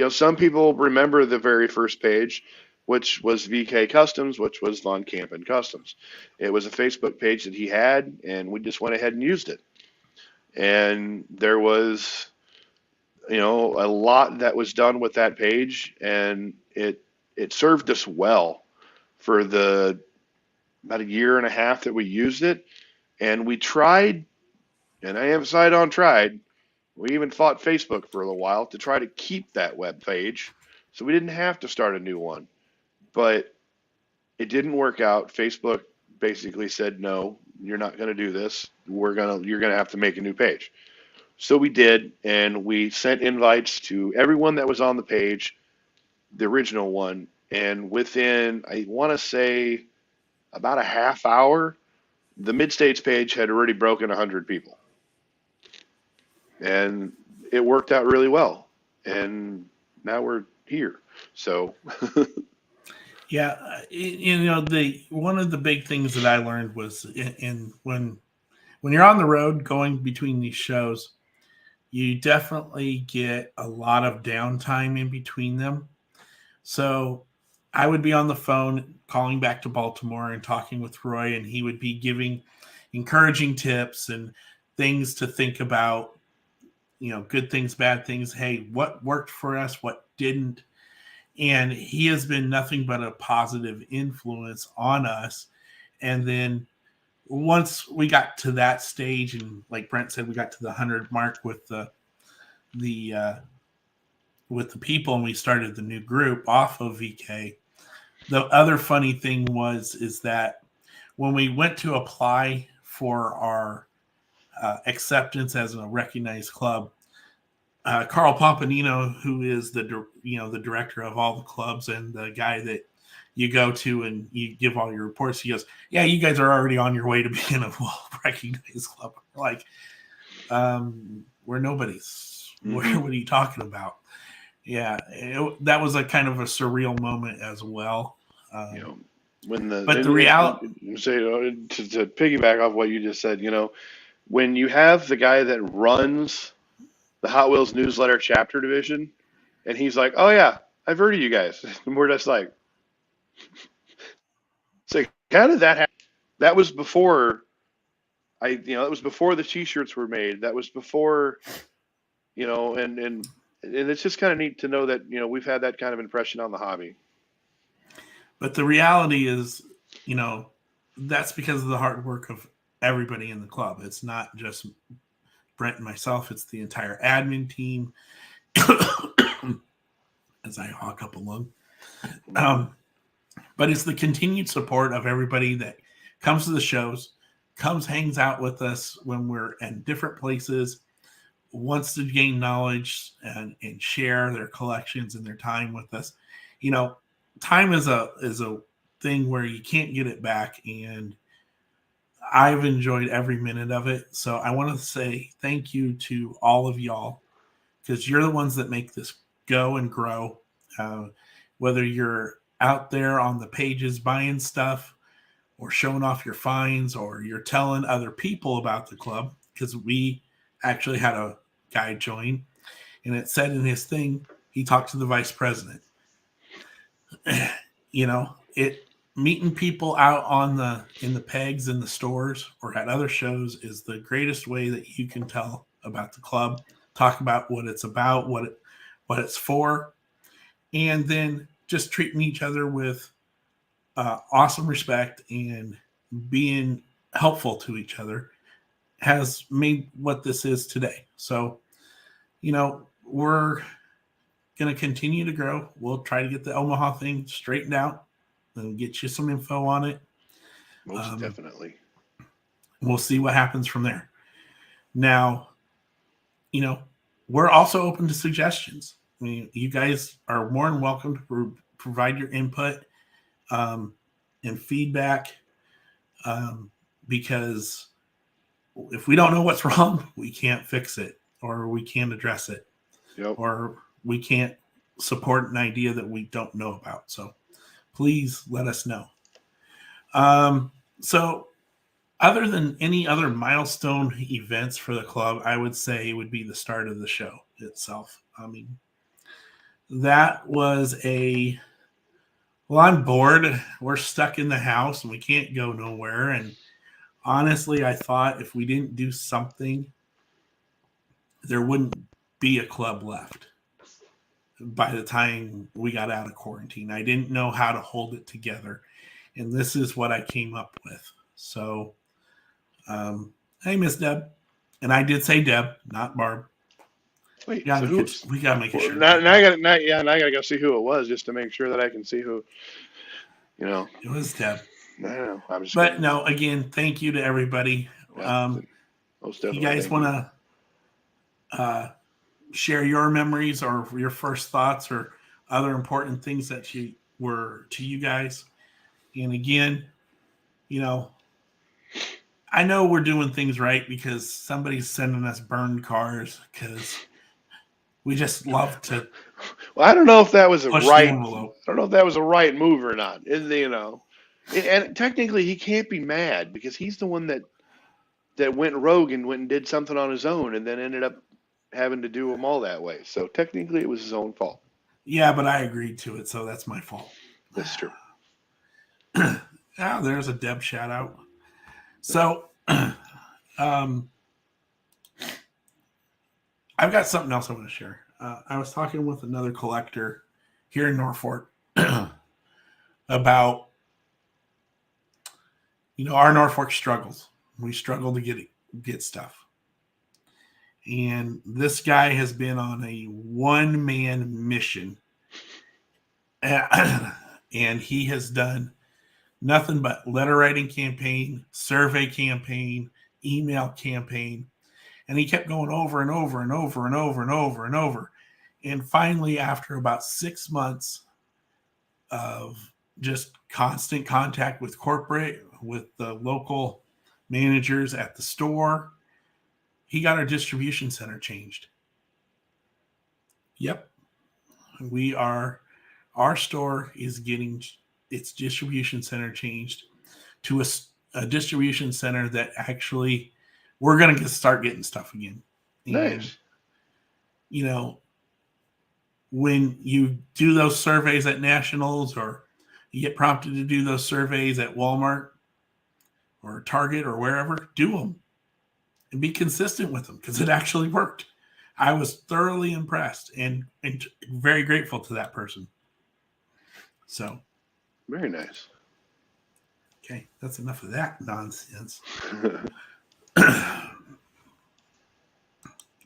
[SPEAKER 2] Some people remember the very first page, which was VK Customs, which was Von Campen Customs. It was a Facebook page that he had, and we just went ahead and used it. And there was, a lot that was done with that page, and it served us well for about a year and a half that we used it. And we tried, and I emphasize on tried, we even fought Facebook for a little while to try to keep that web page so we didn't have to start a new one. But it didn't work out. Facebook basically said, "No, you're not going to do this. You're going to have to make a new page." So we did, and we sent invites to everyone that was on the page, the original one, and within, I want to say, about a half hour, the Mid-States page had already broken 100 people. And it worked out really well. And now we're here. So
[SPEAKER 1] yeah, one of the big things that I learned was when you're on the road going between these shows, you definitely get a lot of downtime in between them. So I would be on the phone calling back to Baltimore and talking with Roy, and he would be giving encouraging tips and things to think about, good things, bad things. Hey, what worked for us? What didn't? And he has been nothing but a positive influence on us. And then once we got to that stage, and like Brent said, we got to the 100 mark with the people, and we started the new group off of VK. The other funny thing is that when we went to apply for our acceptance as a recognized club, Carl Pompanino, who is the director of all the clubs and the guy that you go to and you give all your reports, he goes, "Yeah, you guys are already on your way to being a well-recognized club." Like, we're nobody's.
[SPEAKER 2] Mm-hmm.
[SPEAKER 1] What are you talking about? Yeah, that was a kind of a surreal moment as well.
[SPEAKER 2] When
[SPEAKER 1] but the reality,
[SPEAKER 2] to piggyback off what you just said, when you have the guy that runs the Hot Wheels newsletter chapter division, and he's like, "Oh yeah, I've heard of you guys," and we're just like, "It's like, how did that happen?" That was before that was before the T-shirts were made. That was before, and it's just kind of neat to know that we've had that kind of impression on the hobby.
[SPEAKER 1] but the reality is, that's because of the hard work of everybody in the club. It's not just Brent and myself; it's the entire admin team. As I hawk up a lung. But it's the continued support of everybody that comes to the shows, hangs out with us when we're in different places, wants to gain knowledge and share their collections and their time with us. Time is a thing where you can't get it back, and I've enjoyed every minute of it. So I want to say thank you to all of y'all, because you're the ones that make this go and grow. Whether you're out there on the pages buying stuff or showing off your finds, or you're telling other people about the club, because we actually had a guy join, and it said in his thing, he talked to the vice president. Meeting people out in the pegs in the stores or at other shows is the greatest way that you can tell about the club, talk about what it's about, what it's for, and then just treating each other with awesome respect and being helpful to each other has made what this is today. So, we're going to continue to grow. We'll try to get the Omaha thing straightened out and get you some info on it.
[SPEAKER 2] Most definitely.
[SPEAKER 1] We'll see what happens from there. Now, we're also open to suggestions. I mean, you guys are more than welcome to provide your input and feedback, because if we don't know what's wrong, we can't fix it, or we can't address it, or we can't support an idea that we don't know about. So please let us know. So other than any other milestone events for the club, I would say it would be the start of the show itself. I mean, that was I'm bored. We're stuck in the house and we can't go nowhere. And honestly, I thought if we didn't do something, there wouldn't be a club left by the time we got out of quarantine. I didn't know how to hold it together, and this is what I came up with. So, hey, Miss Deb. And I did say Deb, not Barb.
[SPEAKER 2] Wait,
[SPEAKER 1] we gotta make sure.
[SPEAKER 2] Now I gotta go see who it was, just to make sure that I can see who.
[SPEAKER 1] It was Deb.
[SPEAKER 2] No,
[SPEAKER 1] again, thank you to everybody.
[SPEAKER 2] Yeah,
[SPEAKER 1] you guys want to share your memories or your first thoughts or other important things that were to you guys? And again, I know we're doing things right because somebody's sending us burned cars because we just love to.
[SPEAKER 2] Well, I don't know if that was a right move or not. And technically he can't be mad because he's the one that went rogue and went and did something on his own and then ended up having to do them all that way. So technically it was his own fault.
[SPEAKER 1] Yeah, but I agreed to it, so that's my fault.
[SPEAKER 2] That's true.
[SPEAKER 1] There's a Deb shout out. So, I've got something else I want to share. I was talking with another collector here in Norfolk about, our Norfolk struggles. We struggle to get stuff. And this guy has been on a one-man mission. And he has done nothing but letter writing campaign, survey campaign, email campaign. And he kept going over and over and over and over and over and over. And finally, after about 6 months of just constant contact with corporate, with the local managers at the store, he got our distribution center changed. Yep. Our store is getting its distribution center changed to a distribution center that actually we're going to start getting stuff again. And,
[SPEAKER 2] Nice.
[SPEAKER 1] you know, when you do those surveys at Nationals, or you get prompted to do those surveys at Walmart or Target or wherever, do them and be consistent with them, because it actually worked. I was thoroughly impressed and very grateful to that person. So,
[SPEAKER 2] Very nice.
[SPEAKER 1] okay, that's enough of that nonsense.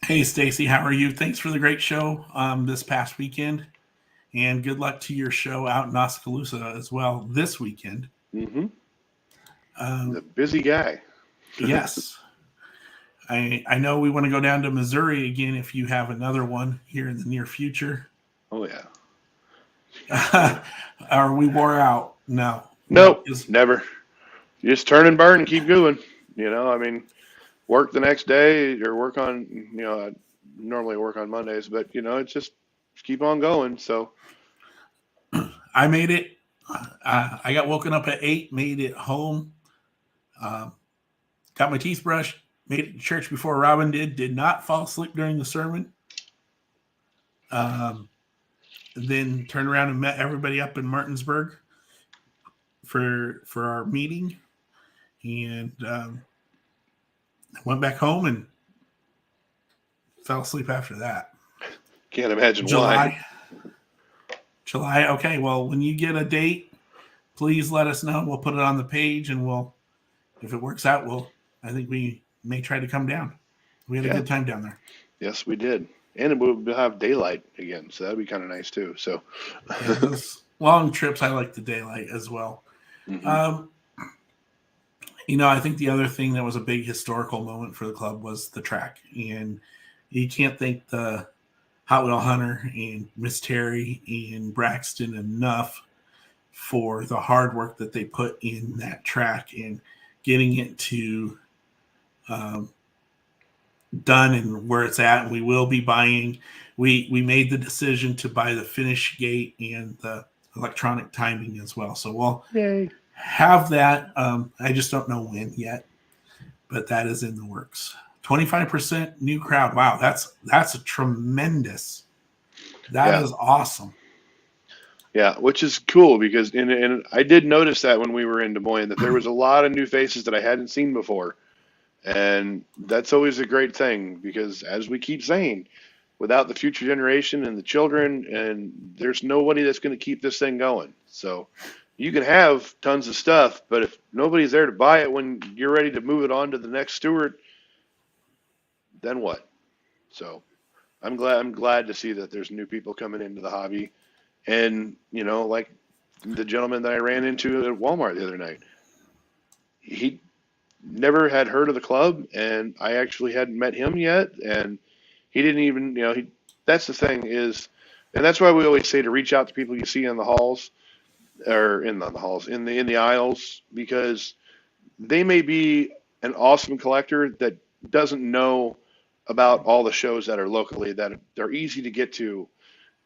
[SPEAKER 1] Hey, Stacy, how are you? Thanks for the great show this past weekend, and good luck to your show out in Oskaloosa as well this weekend.
[SPEAKER 2] Mm-hmm. The busy guy.
[SPEAKER 1] Yes. I know we want to go down to Missouri again if you have another one here in the near future.
[SPEAKER 2] Oh, yeah.
[SPEAKER 1] Are we wore out? No.
[SPEAKER 2] Nope, never. You just turn and burn and keep going. I mean, work the next day or work on, I normally work on Mondays, but, it's just keep on going. So
[SPEAKER 1] I made it. I got woken up at 8, made it home, got my teeth brushed, made it to church before Robin did not fall asleep during the sermon. Then turned around and met everybody up in Martinsburg for our meeting, and went back home and fell asleep after that.
[SPEAKER 2] Can't imagine why.
[SPEAKER 1] July. Okay, well, when you get a date, please let us know. We'll put it on the page, and if it works out, I think we may try to come down. We had a good time down there.
[SPEAKER 2] Yes, we did. And we'll have daylight again, so that'd be kind of nice too. So
[SPEAKER 1] those long trips, I like the daylight as well.
[SPEAKER 2] Mm-hmm.
[SPEAKER 1] I think the other thing that was a big historical moment for the club was the track. And you can't thank the Hot Wheel Hunter and Miss Terry and Braxton enough for the hard work that they put in that track and getting it to done and where it's at. And we will be buying. We made the decision to buy the finish gate and the electronic timing as well. So we'll have that. I just don't know when yet, but that is in the works. 25% new crowd. Wow, that's a tremendous. That is awesome.
[SPEAKER 2] Yeah, which is cool because and I did notice that when we were in Des Moines that there was a lot of new faces that I hadn't seen before. And that's always a great thing because, as we keep saying, without the future generation and the children, and there's nobody that's going to keep this thing going. So you can have tons of stuff, but if nobody's there to buy it when you're ready to move it on to the next steward, then what? So I'm glad to see that there's new people coming into the hobby. And, like the gentleman that I ran into at Walmart the other night, he never had heard of the club, and I actually hadn't met him yet, and he didn't even, that's the thing is, and that's why we always say to reach out to people you see in the halls, or in the aisles, because they may be an awesome collector that doesn't know about all the shows that are locally that are easy to get to.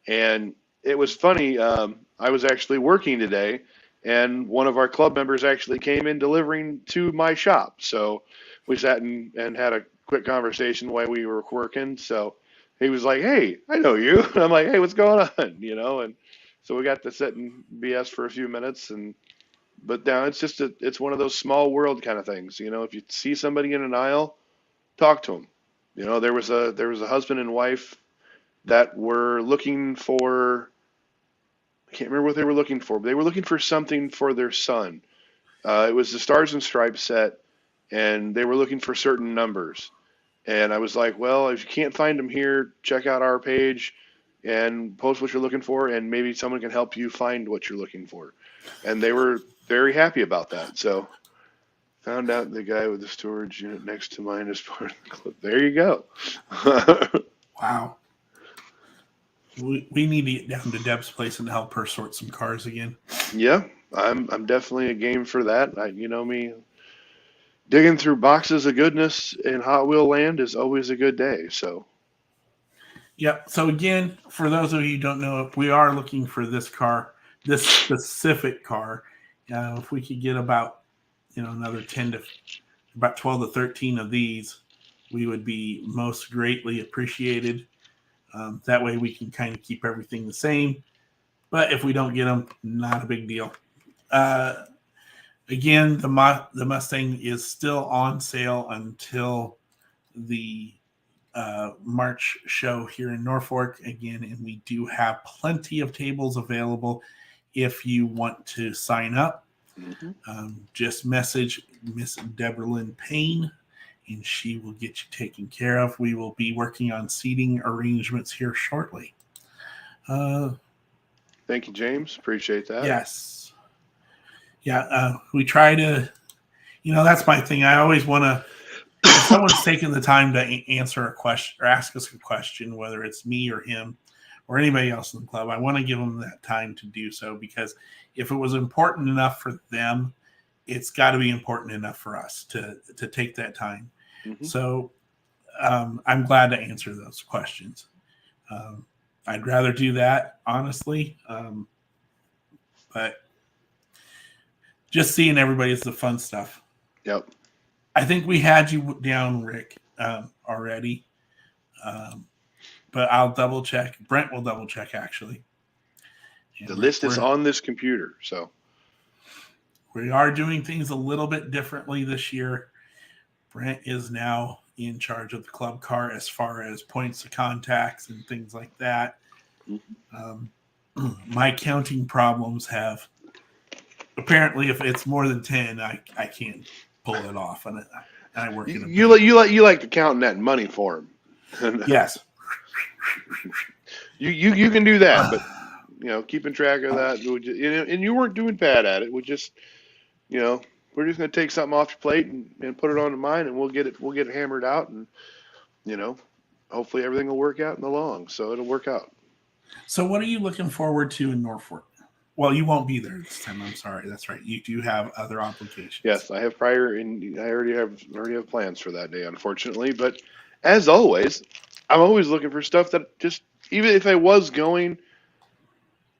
[SPEAKER 2] And it was funny, I was actually working today, and one of our club members actually came in delivering to my shop. So we sat and had a quick conversation while we were working. So he was like, "Hey, I know you." And I'm like, "Hey, what's going on?" And so we got to sit and BS for a few minutes. But now it's just it's one of those small world kind of things. If you see somebody in an aisle, talk to them. There was a husband and wife that were looking for, I can't remember what they were looking for, but they were looking for something for their son. It was the Stars and Stripes set, and they were looking for certain numbers. And I was like, well, if you can't find them here, check out our page and post what you're looking for, and maybe someone can help you find what you're looking for. And they were very happy about that. So Found out the guy with the storage unit next to mine is part of the club. There you go.
[SPEAKER 1] Wow. We need to get down to Deb's place and help her sort some cars again.
[SPEAKER 2] Yeah, I'm definitely a game for that. You know me, digging through boxes of goodness in Hot Wheel land is always a good day. So,
[SPEAKER 1] Yep. So again, for those of you who don't know, we are looking for this car, this specific car. If we could get about, another 12 to 13 of these, we would be most greatly appreciated. That way we can kind of keep everything the same. But if we don't get them, not a big deal. Again, the Mustang is still on sale until the March show here in Norfolk again, and we do have plenty of tables available if you want to sign up. Just message Miss Deborah Lynn Payne and she will get you taken care of. We will be working on seating arrangements here shortly.
[SPEAKER 2] Thank you, James. Appreciate that.
[SPEAKER 1] Yes. Yeah, we try to, that's my thing. I always want to, if someone's taking the time to answer a question or ask us a question, whether it's me or him or anybody else in the club, I want to give them that time to do so, because if it was important enough for them, it's got to be important enough for us to take that time. So I'm glad to answer those questions. I'd rather do that, honestly. But just seeing everybody is the fun stuff.
[SPEAKER 2] Yep.
[SPEAKER 1] I think we had you down, Rick, already. But I'll double check. Brent will double check, actually. And
[SPEAKER 2] the list is on this computer, so.
[SPEAKER 1] We are doing things a little bit differently this year. Brent is now in charge of the club car as far as points of contacts and things like that. My counting problems have, apparently, if it's more than 10, I can't pull it off, and I work in a
[SPEAKER 2] you like to count that money for him.
[SPEAKER 1] Yes.
[SPEAKER 2] You can do that, but keeping track of that, and you weren't doing bad at it. We just, we're just going to take something off your plate and put it onto mine, and we'll get it hammered out, and hopefully everything will work out in the long. So it'll work out. So
[SPEAKER 1] what are you looking forward to in Norfolk? Well, you won't be there this time. I'm sorry. That's right. You do have other obligations.
[SPEAKER 2] Yes, I have prior, and I already have plans for that day, unfortunately. But as always, I'm always looking for stuff that just, even if I was going,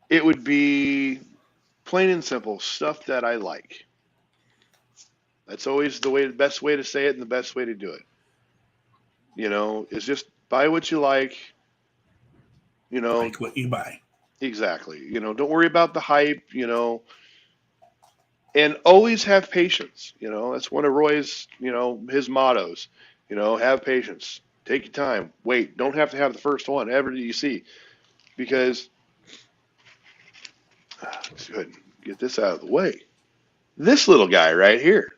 [SPEAKER 2] it would be plain and simple stuff that I like. That's always the best way to say it and the best way to do it. Is just buy what you like.
[SPEAKER 1] Like what you buy.
[SPEAKER 2] Exactly. Don't worry about the hype, and always have patience. That's one of Roy's, his mottos, have patience, take your time, wait, don't have to have the first one ever that you see, because let's go ahead and get this out of the way. This little guy right here.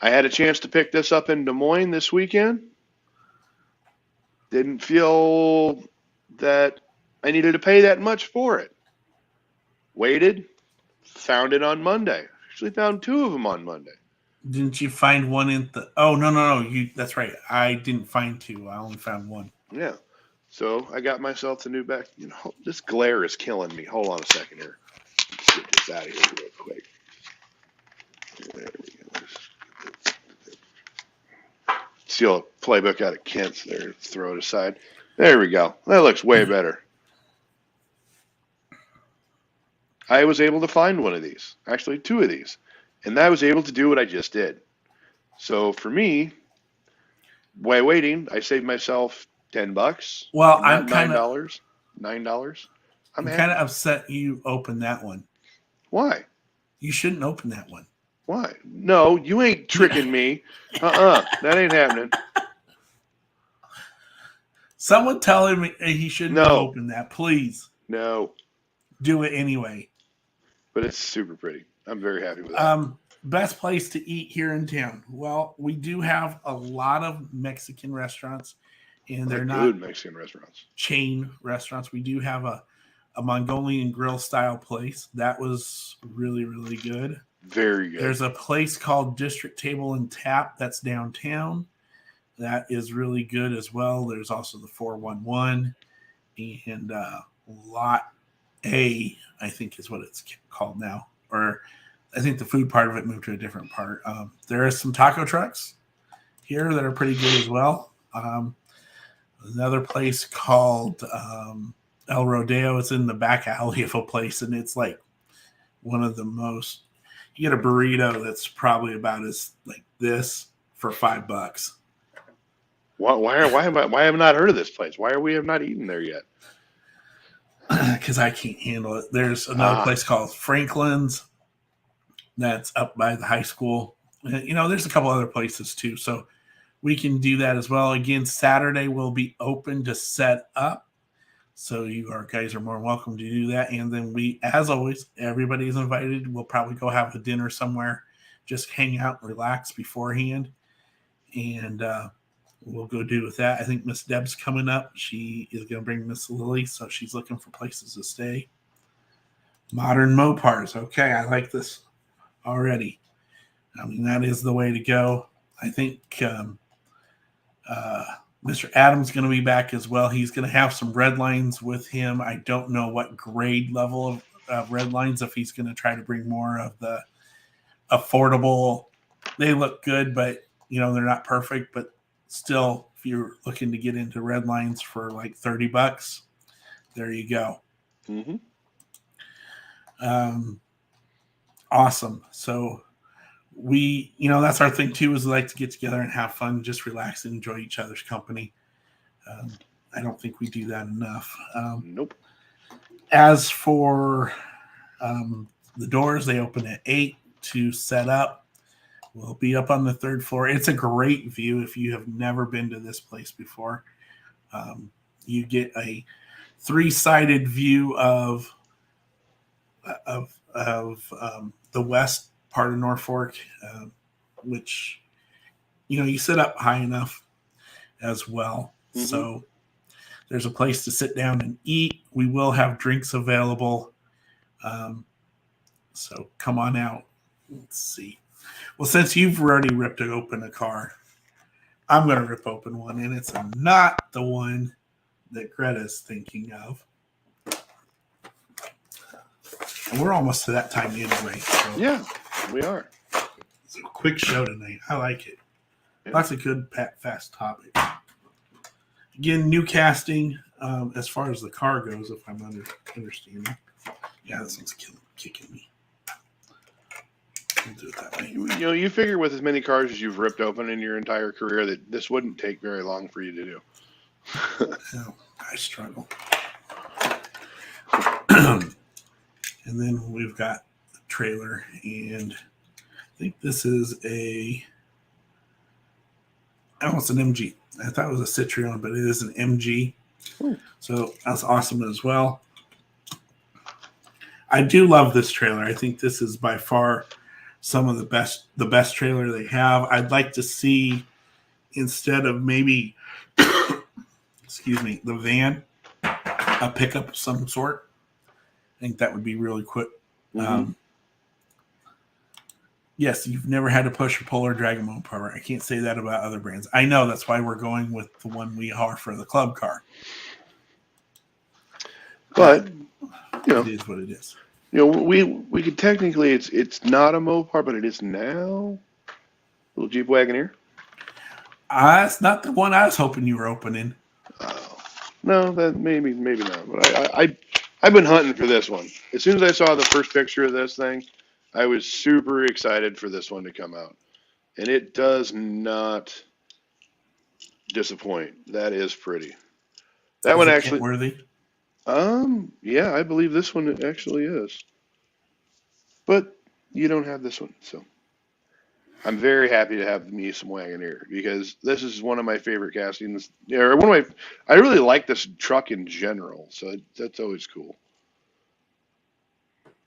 [SPEAKER 2] I had a chance to pick this up in Des Moines this weekend. Didn't feel that I needed to pay that much for it. Waited, found it on Monday. Actually found two of them on Monday.
[SPEAKER 1] Didn't you find one in the... Oh, no. That's right. I didn't find two. I only found one.
[SPEAKER 2] Yeah. So I got myself the new back. This glare is killing me. Hold on a second here. Let's get this out of here real quick. There we go. Steal a playbook out of Kent's there. Throw it aside. There we go. That looks way better. I was able to find one of these. Actually, two of these. And I was able to do what I just did. So for me, by waiting, I saved myself $10.
[SPEAKER 1] Well, I'm kind of
[SPEAKER 2] $9.
[SPEAKER 1] I'm kind of upset you opened that one.
[SPEAKER 2] Why?
[SPEAKER 1] You shouldn't open that one.
[SPEAKER 2] Why? No, you ain't tricking me. That ain't happening.
[SPEAKER 1] Someone tell him he shouldn't open that, please.
[SPEAKER 2] No.
[SPEAKER 1] Do it anyway.
[SPEAKER 2] But it's super pretty. I'm very happy with that.
[SPEAKER 1] Best place to eat here in town. Well, we do have a lot of Mexican restaurants, and they're not
[SPEAKER 2] good Mexican restaurants.
[SPEAKER 1] Chain restaurants. We do have a Mongolian grill style place that was really, really good.
[SPEAKER 2] Very good.
[SPEAKER 1] There's a place called District Table and Tap that's downtown. That is really good as well. There's also the 411 and Lot A, I think is what it's called now. Or I think the food part of it moved to a different part. There are some taco trucks here that are pretty good as well. Another place called El Rodeo is in the back alley of a place, and it's like one of the most. You get a burrito that's probably about as like this for $5.
[SPEAKER 2] Why have I not heard of this place? Why are we have not eaten there yet?
[SPEAKER 1] Because I can't handle it. There's another place called Franklin's that's up by the high school. There's a couple other places too, so we can do that as well. Again, Saturday will be open to set up, so you guys are more welcome to do that. And then we, as always, everybody is invited. We'll probably go have a dinner somewhere, just hang out, relax beforehand, and we'll go do with that. I think Miss Deb's coming up. She is going to bring Miss Lily, so she's looking for places to stay. Modern Mopars. Okay, I like this already. I mean, that is the way to go. I think Mr. Adams is going to be back as well. He's going to have some red lines with him. I don't know what grade level of red lines, if he's going to try to bring more of the affordable. They look good, but, they're not perfect. But still, if you're looking to get into red lines for like $30, there you go.
[SPEAKER 2] Mm-hmm.
[SPEAKER 1] Awesome. So we, that's our thing too, is we like to get together and have fun, just relax and enjoy each other's company. I don't think we do that enough.
[SPEAKER 2] Nope.
[SPEAKER 1] As for the doors, they open at 8 to set up. We'll be up on the 3rd floor. It's a great view if you have never been to this place before. You get a 3-sided view of the west part of Norfolk, which you sit up high enough as well. Mm-hmm. So there's a place to sit down and eat. We will have drinks available. So come on out. Let's see. Well, since you've already ripped open a car, I'm going to rip open one, and it's not the one that Greta's thinking of. And we're almost to that time anyway. So
[SPEAKER 2] yeah, we are.
[SPEAKER 1] It's a quick show tonight. I like it. Yeah. Lots of good, fast topics. Again, new casting as far as the car goes, if I'm understanding. Yeah, this one's kicking me. We'll do it that way.
[SPEAKER 2] You figure with as many cars as you've ripped open in your entire career that this wouldn't take very long for you to do.
[SPEAKER 1] No, I struggle. And then we've got the trailer, and I think this is it's an MG. I thought it was a Citroen, but it is an MG. So that's awesome as well. I do love this trailer. I think this is by far some of the best trailer they have. I'd like to see, instead of maybe, the van, a pickup of some sort. I think that would be really quick. Mm-hmm. Yes, you've never had to push or pull or drag a Mopar. I can't say that about other brands. I know, that's why we're going with the one we are for the club car.
[SPEAKER 2] But
[SPEAKER 1] it is what it is.
[SPEAKER 2] We could technically, it's not a Mopar, but it is now. Little Jeep Wagoneer.
[SPEAKER 1] It's not the one I was hoping you were opening.
[SPEAKER 2] Oh, no, that maybe not. But I've been hunting for this one. As soon as I saw the first picture of this thing, I was super excited for this one to come out. And it does not disappoint. That is pretty. That one actually
[SPEAKER 1] worthy.
[SPEAKER 2] Yeah, I believe this one actually is. But you don't have this one, so I'm very happy to have me some Wagoneer, because this is one of my favorite castings. I really like this truck in general, so that's always cool.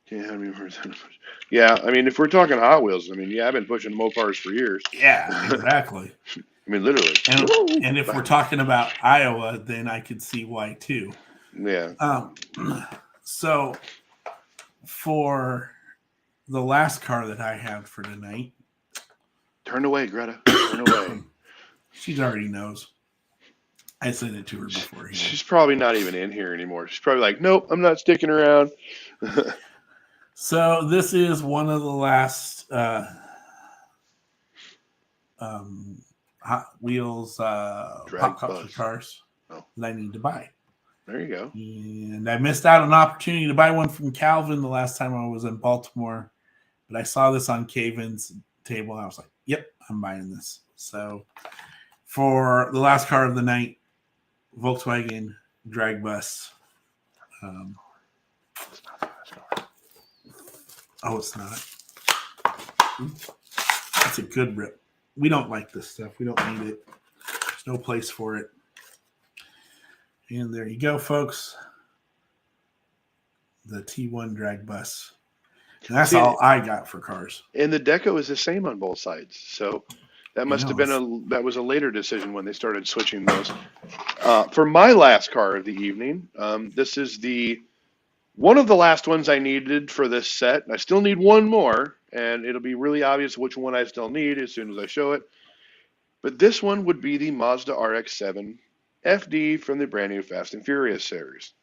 [SPEAKER 2] Yeah, I mean, if we're talking Hot Wheels, I've been pushing Mopars for years.
[SPEAKER 1] Yeah, exactly.
[SPEAKER 2] Literally.
[SPEAKER 1] And if we're talking about Iowa, then I could see why too.
[SPEAKER 2] Yeah.
[SPEAKER 1] So for the last car that I have for tonight.
[SPEAKER 2] Turn away, Greta. Turn away.
[SPEAKER 1] She already knows. I sent it to her before.
[SPEAKER 2] She's probably not even in here anymore. She's probably like, nope, I'm not sticking around.
[SPEAKER 1] So this is one of the last Hot Wheels
[SPEAKER 2] Drag
[SPEAKER 1] pop
[SPEAKER 2] bus.
[SPEAKER 1] cars that I need to buy.
[SPEAKER 2] There you go.
[SPEAKER 1] And I missed out on an opportunity to buy one from Calvin the last time I was in Baltimore. But I saw this on Caven's table and I was like, yep, I'm buying this. So for the last car of the night, Volkswagen drag bus. Oh, it's not. That's a good rip. We don't like this stuff. We don't need it. There's no place for it. And there you go, folks. The T1 drag bus. And that's all I got for cars.
[SPEAKER 2] And the deco is the same on both sides. So that must have been that was a later decision when they started switching those. For my last car of the evening, this is one of the last ones I needed for this set. I still need one more, and it'll be really obvious which one I still need as soon as I show it. But this one would be the Mazda RX-7 FD from the brand new Fast and Furious series.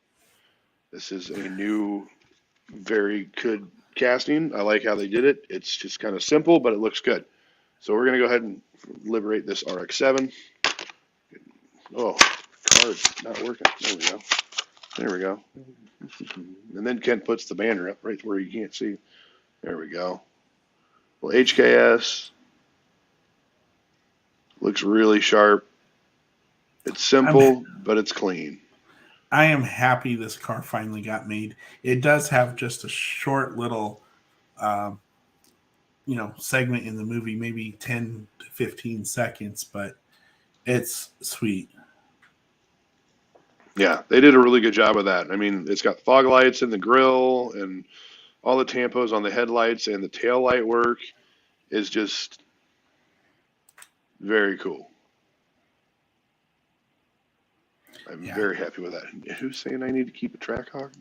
[SPEAKER 2] This is a new, very good casting. I like how they did it. It's just kind of simple, but it looks good. So we're going to go ahead and liberate this RX-7. Oh, card's not working. There we go. There we go. And then Kent puts the banner up right where you can't see. There we go. Well, HKS looks really sharp. It's simple, but it's clean.
[SPEAKER 1] I am happy this car finally got made. It does have just a short little, segment in the movie, maybe 10 to 15 seconds, but it's sweet.
[SPEAKER 2] Yeah, they did a really good job of that. I mean, it's got fog lights in the grill and all the tampos on the headlights, and the tail light work is just very cool. I'm very happy with that. Who's saying I need to keep a track hog?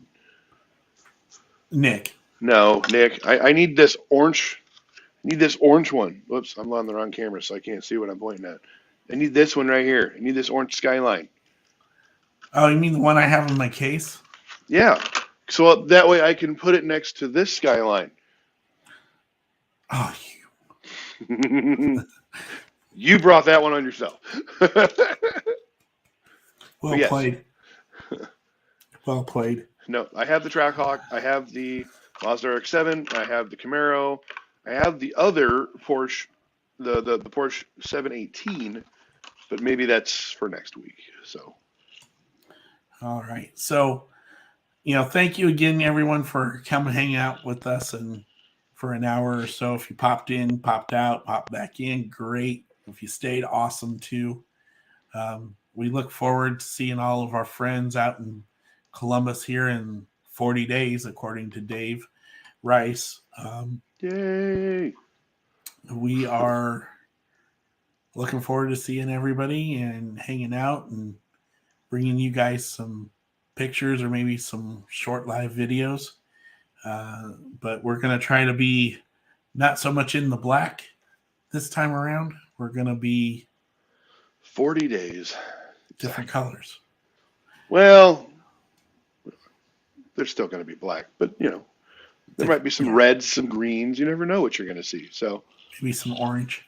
[SPEAKER 1] Nick.
[SPEAKER 2] No, Nick. I need this orange. I need this orange one. Whoops, I'm on the wrong camera, so I can't see what I'm pointing at. I need this one right here. I need this orange Skyline.
[SPEAKER 1] Oh, you mean the one I have in my case?
[SPEAKER 2] Yeah. So that way I can put it next to this Skyline.
[SPEAKER 1] Oh,
[SPEAKER 2] you brought that one on yourself.
[SPEAKER 1] Well played. Well played.
[SPEAKER 2] No, I have the Trackhawk. I have the Mazda RX-7. I have the Camaro. I have the other Porsche, the Porsche 718, but maybe that's for next week. So.
[SPEAKER 1] All right. So, thank you again, everyone, for coming hang out with us and for an hour or so. If you popped in, popped out, popped back in, great. If you stayed, awesome too. We look forward to seeing all of our friends out in Columbus here in 40 days, according to Dave Rice.
[SPEAKER 2] Yay!
[SPEAKER 1] We are looking forward to seeing everybody and hanging out and bringing you guys some pictures or maybe some short live videos. But we're going to try to be not so much in the black this time around. We're going to be
[SPEAKER 2] 40 days.
[SPEAKER 1] Different colors.
[SPEAKER 2] Well, they're still going to be black, but there might be some reds, some greens. You never know what you're going to see. So
[SPEAKER 1] maybe some orange.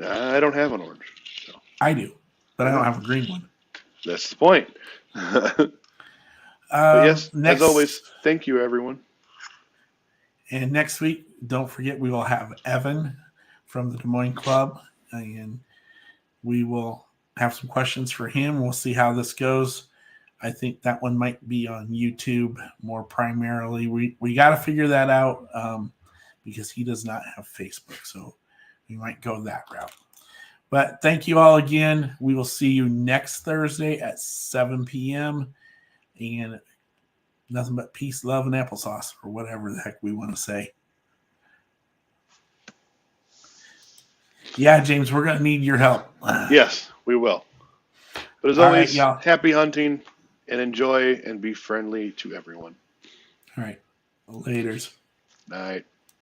[SPEAKER 2] I don't have an orange. So.
[SPEAKER 1] I do, but I don't have a green one.
[SPEAKER 2] That's the point. But yes, as always, thank you, everyone.
[SPEAKER 1] And next week, don't forget, we will have Evan from the Des Moines Club, and we will have some questions for him. We'll see how this goes. I think that one might be on YouTube more primarily. We got to figure that out because he does not have Facebook, so we might go that route. But thank you all again. We will see you next Thursday at 7 p.m. And nothing but peace, love, and applesauce, or whatever the heck we want to say. Yeah, James, we're going to need your help.
[SPEAKER 2] Yes, we will. But as always, happy hunting and enjoy and be friendly to everyone.
[SPEAKER 1] All right. Laters.
[SPEAKER 2] Night.